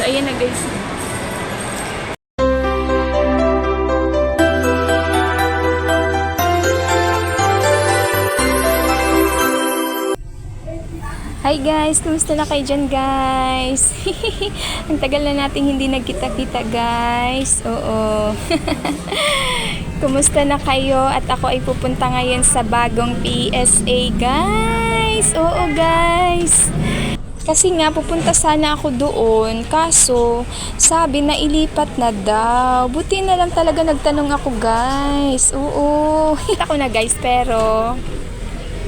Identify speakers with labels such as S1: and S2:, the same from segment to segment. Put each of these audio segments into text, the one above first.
S1: So, ayan na guys. Hi guys! Kumusta na kayo dyan guys? Ang tagal na nating hindi nagkita-kita guys. Oo. Kumusta na kayo? At ako ay pupunta ngayon sa bagong PSA guys. Oo guys. Kasi nga pupunta sana ako doon. Kaso sabi na ilipat na daw. Buti na lang talaga nagtanong ako guys. Oo. Ako na guys pero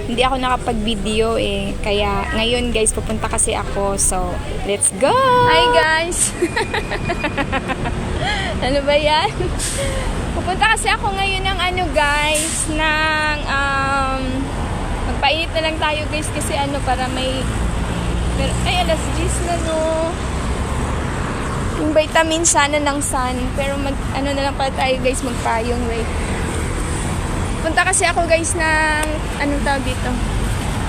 S1: hindi ako nakapag-video eh. Kaya ngayon guys, pupunta kasi ako. So, let's go! Hi guys! Ano ba yan? Pupunta kasi ako ngayon ng ano guys, ng magpainit na lang tayo guys kasi ano para may ay alas 10 na no. Yung vitamin sana ng sun. Pero ano na lang pala tayo guys, magpayong right. Punta kasi ako guys ng anong tawag dito?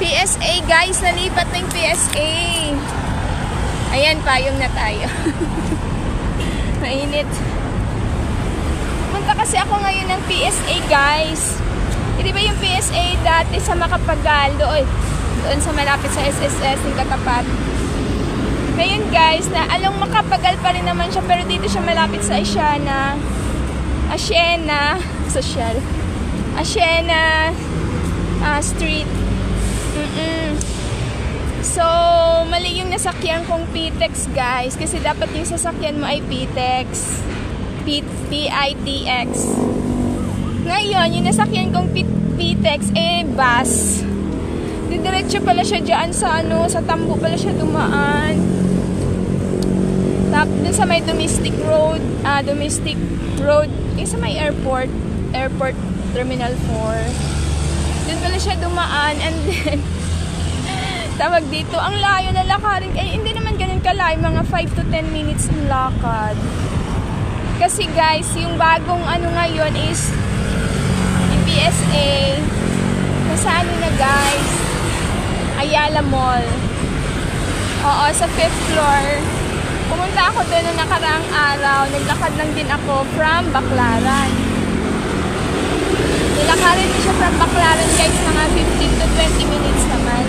S1: PSA guys, nalipat na yung PSA. Ayan, payong na tayo. Mainit. Punta kasi ako ngayon ng PSA guys. Di ba yung PSA dati sa Makapagal doon sa malapit sa SSS yung katapat. Ngayon guys, na along Makapagal pa rin naman siya pero dito siya malapit sa Asiana Street. So, mali yung nasakyan kong PTEX guys. Kasi dapat yung sasakyan mo ay PTEX. PITX. Ngayon, yung nasakyan kong PTEX bus. Didiretso pala siya dyan sa sa Tambo pala siya dumaan. Tapos dun sa may domestic road, yung sa may airport Terminal 4. Doon pala siya dumaan and then tawag dito, ang layo na lakarin. Hindi naman ganun kalayo, mga 5 to 10 minutes ng lakad. Kasi guys, yung bagong ngayon is yung PSA. Nasa na guys? Ayala Mall. Oo, sa 5th floor. Pumunta ako doon noong nakaraang araw. Naglakad lang din ako from Baclaran. Nilakarin din siya from Baclaran guys, mga 15 to 20 minutes naman.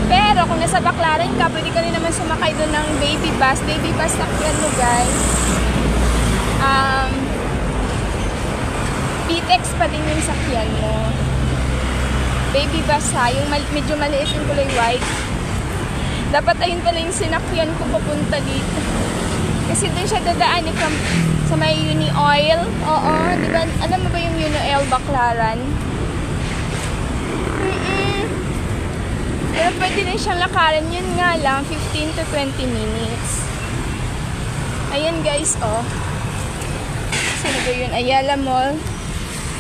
S1: Pero kung nasa Baclaran ka, pwede ka rin naman sumakay doon ng baby bus. Baby bus takyan mo guys. PTEX pa din yung sakyan mo. Baby bus ha, yung medyo maliit yung kulay white. Dapat ayun pala yung sinakyan ko papunta dito. Kasi doon siya dadaan sa may Uni Oil. Oo, di ba? Alam mo ba yung Uni Oil Baclaran? Pero pwede din siyang lakarin. Yun nga lang, 15 to 20 minutes. Ayan guys, oh. Sino ba yun? Ayala Mall.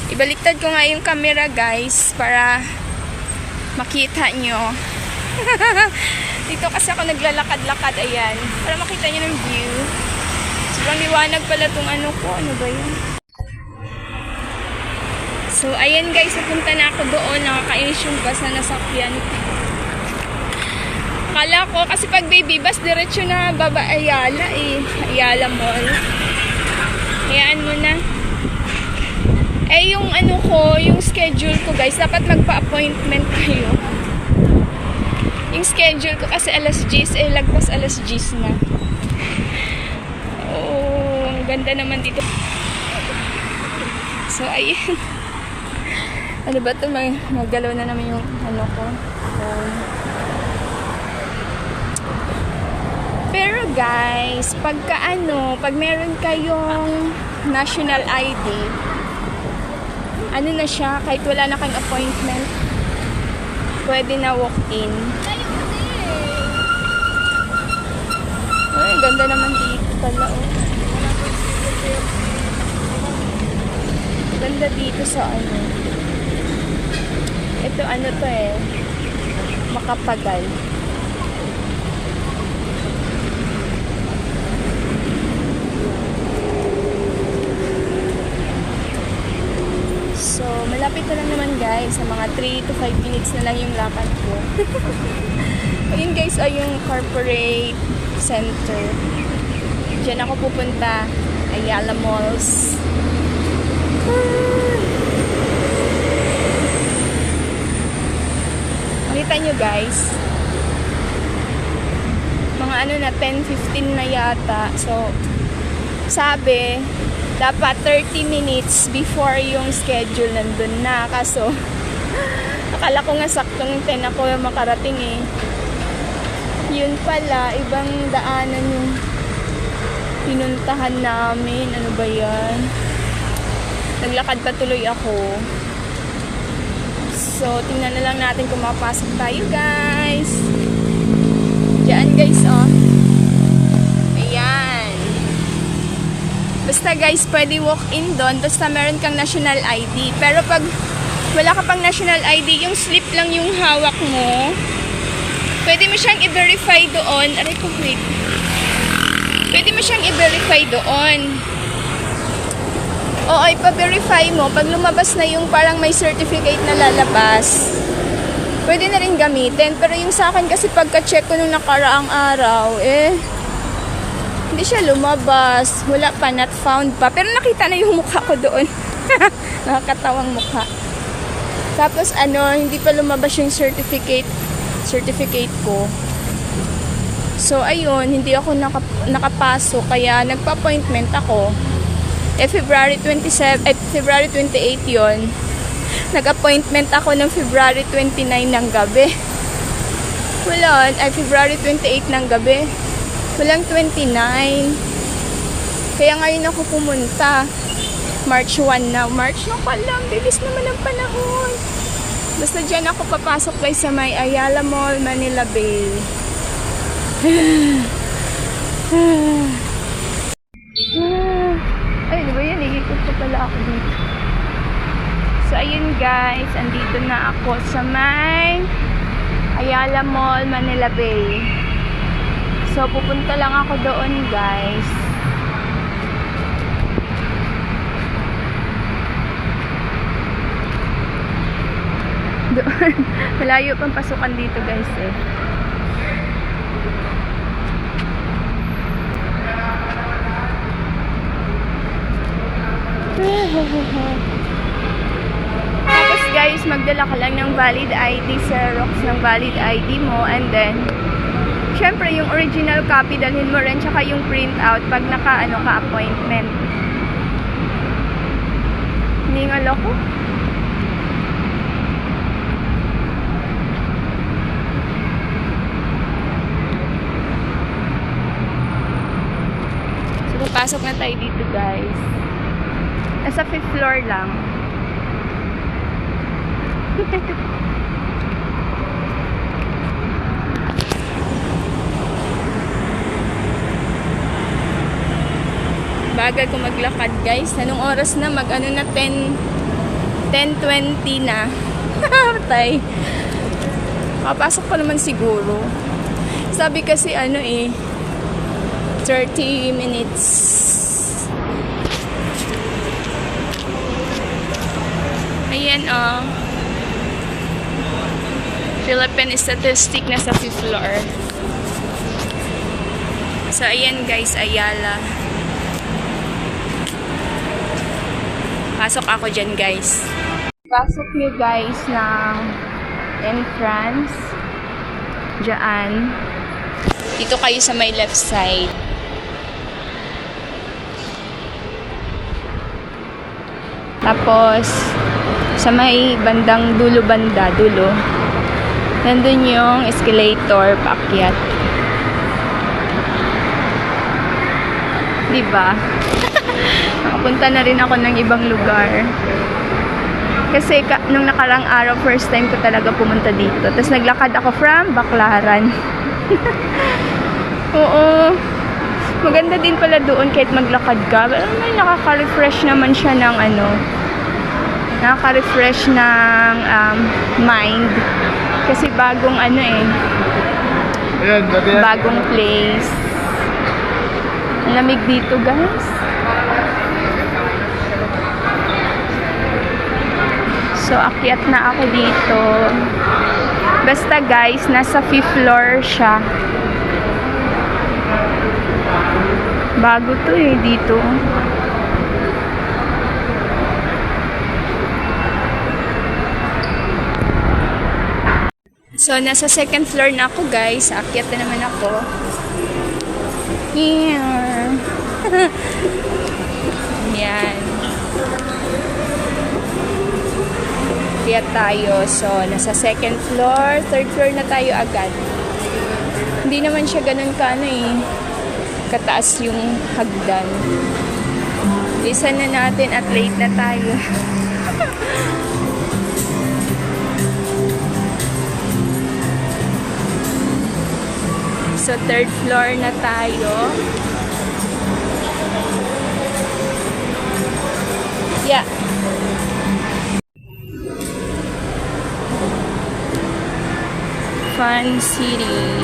S1: Ibaliktad ko nga yung camera guys para makita nyo. Dito kasi ako naglalakad-lakad, ayan. Para makita nyo ng view. Sobrang liwanag pala itong ko. Ano ba yun? So, ayan guys, napunta na ako doon. Nakakainis yung bus na nasakyan. Akala ko, kasi pag baby bus, diretso na baba Ayala Ayala Mall. Hayaan mo na. Yung yung schedule ko guys, dapat magpa-appointment kayo. Yung schedule ko kasi alas 10, lagpas alas 10 na. Oh, ang ganda naman dito. So, ayun. Ano ba ito? Magalaw na naman yung ko. Pero guys, pag meron kayong national ID, na siya, kahit wala na kayong appointment, pwede na walk-in. Ay, ganda naman dito pala, oh. Ganda dito sa ito to Makapagal. So, malapit na lang naman guys. Sa mga 3 to 5 minutes na lang yung lakad ko. Ayun guys, ay yung corporate Center. Diyan ako pupunta. Ayala Malls. Nakita nyo guys. Mga ano na 10-15 na yata. So, sabi, dapat 30 minutes before yung schedule nandun na. Kaso, akala ko nga saktong 10 ako makarating eh. Yun pala, ibang daanan yung pinuntahan namin. Ano ba yan? Naglakad pa tuloy ako. So, tingnan na lang natin kung makapasok tayo, guys. Diyan, guys, oh. Ayan. Basta, guys, pwede walk-in doon. Basta meron kang national ID. Pero pag wala ka pang national ID, yung slip lang yung hawak mo. Pwede mo siyang i-verify doon. Aray ko, wait. Pwede mo siyang i-verify doon. Oo, ipa-verify mo. Pag lumabas na yung parang may certificate na lalabas, pwede na rin gamitin. Pero yung sa akin kasi pagka-check ko nung nakaraang araw, hindi siya lumabas. Wala pa, not found pa. Pero nakita na yung mukha ko doon. Nakakatawang mukha. Tapos hindi pa lumabas yung certificate ko. So, ayun, hindi ako nakapasok. Kaya nagpa-appointment ako. February 28 yon. Nag-appointment ako ng February 29 ng gabi. Wala, February 28 ng gabi. Walang 29. Kaya ngayon ako pumunta. March 1 na. March na pala. Bilis naman ang panahon. Basta dyan ako papasok guys sa may Ayala Mall, Manila Bay. Ay, di ba yan? Ikot ko pala ako dito. So, ayun guys. Andito na ako sa may Ayala Mall, Manila Bay. So, pupunta lang ako doon guys. Doon. Malayo pang pasukan dito guys eh. Tapos guys, magdala ka lang ng valid ID, Xerox ng valid ID mo, and then syempre yung original copy dalhin mo rin, tsaka yung printout pag ka appointment. Hiningal ako. So papasok na tayo dito guys. Nasa 5th floor lang. Bagal ko maglakad guys. Anong oras na? Mag-ano na 10:20 na. Tay. Makapasok pa naman siguro. Sabi kasi 30 minutes. Ayan Philippine statistic na sa 5th floor. So ayan guys, Ayala. Pasok ako dyan guys. Pasok nyo guys ng entrance. Diyan. Dito kayo sa may left side. Tapos sa may bandang dulo, nandun yung escalator paakyat. Diba? Nakapunta na rin ako ng ibang lugar. Kasi nung nakarang araw, first time ko talaga pumunta dito. Tapos naglakad ako from Baclaran. Oo. Maganda din pala doon kahit maglakad ka. Pero may nakaka-refresh naman siya ng nakaka-refresh ng mind. Kasi bagong bagong place. Ang lamig dito guys. So, akyat na ako dito. Basta guys, nasa 5th floor siya. Bago to eh, dito. So, nasa second floor na ako, guys. Aakyat na naman ako. Here. Yan. Kaya tayo. So, nasa second floor. Third floor na tayo agad. Hindi naman siya ganun kataas yung hagdan. Lisan na natin at late na tayo. So, third floor na tayo. Yeah. Fun City.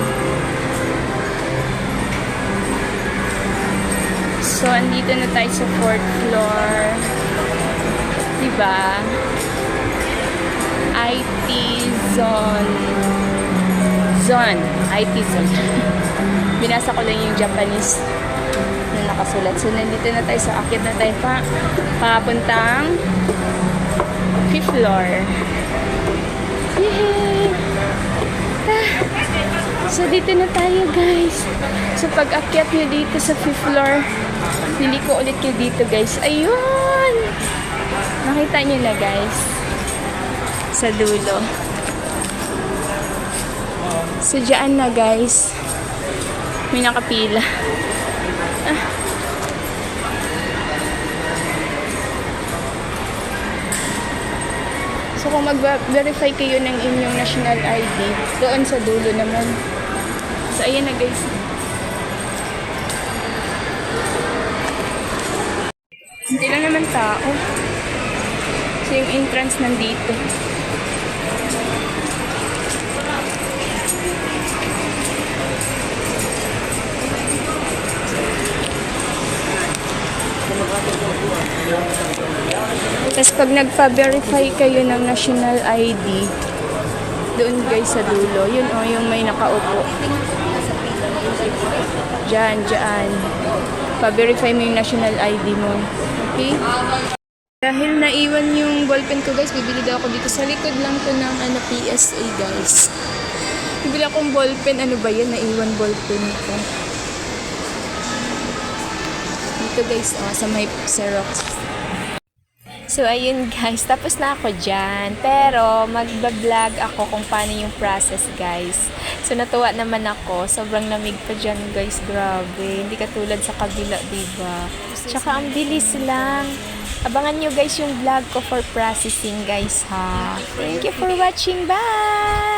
S1: So, andito na tayo sa fourth floor. Diba? IT Zone. IT Zone. Binasa ko lang yung Japanese na nakasulat. So, nandito na tayo sa akit na tayo papuntang 5th floor. Yay! So, dito na tayo, guys. So, pag akyat nyo dito sa 5th floor, pili ko ulit kayo dito, guys. Ayun! Nakita nyo na, guys. Sa dulo. So, dyan na, guys. May nakapila. So, kung mag-verify kayo ng inyong national ID, doon sa dulo naman. So, ayan na, guys. Hindi lang naman tao. So, yung entrance nandito. Tapos pag nagpa-verify kayo ng national ID, doon guys sa dulo, yun o, yung may nakaupo. Diyan. Pa-verify mo yung national ID mo. Okay? Dahil naiwan yung ballpen ko guys, bibili daw ako dito. Sa likod lang to ng PSA guys. Bibili akong ballpen. Ano ba yan? Naiwan ballpen ko. Dito guys, sa may Xerox. So, ayun guys, tapos na ako dyan. Pero, magbablog ako kung paano yung process guys. So, natuwa naman ako. Sobrang lamig pa dyan guys, grabe. Hindi katulad sa kabila, diba? Tsaka, ang bilis lang. Abangan nyo guys yung vlog ko for processing guys ha. Thank you for watching. Bye!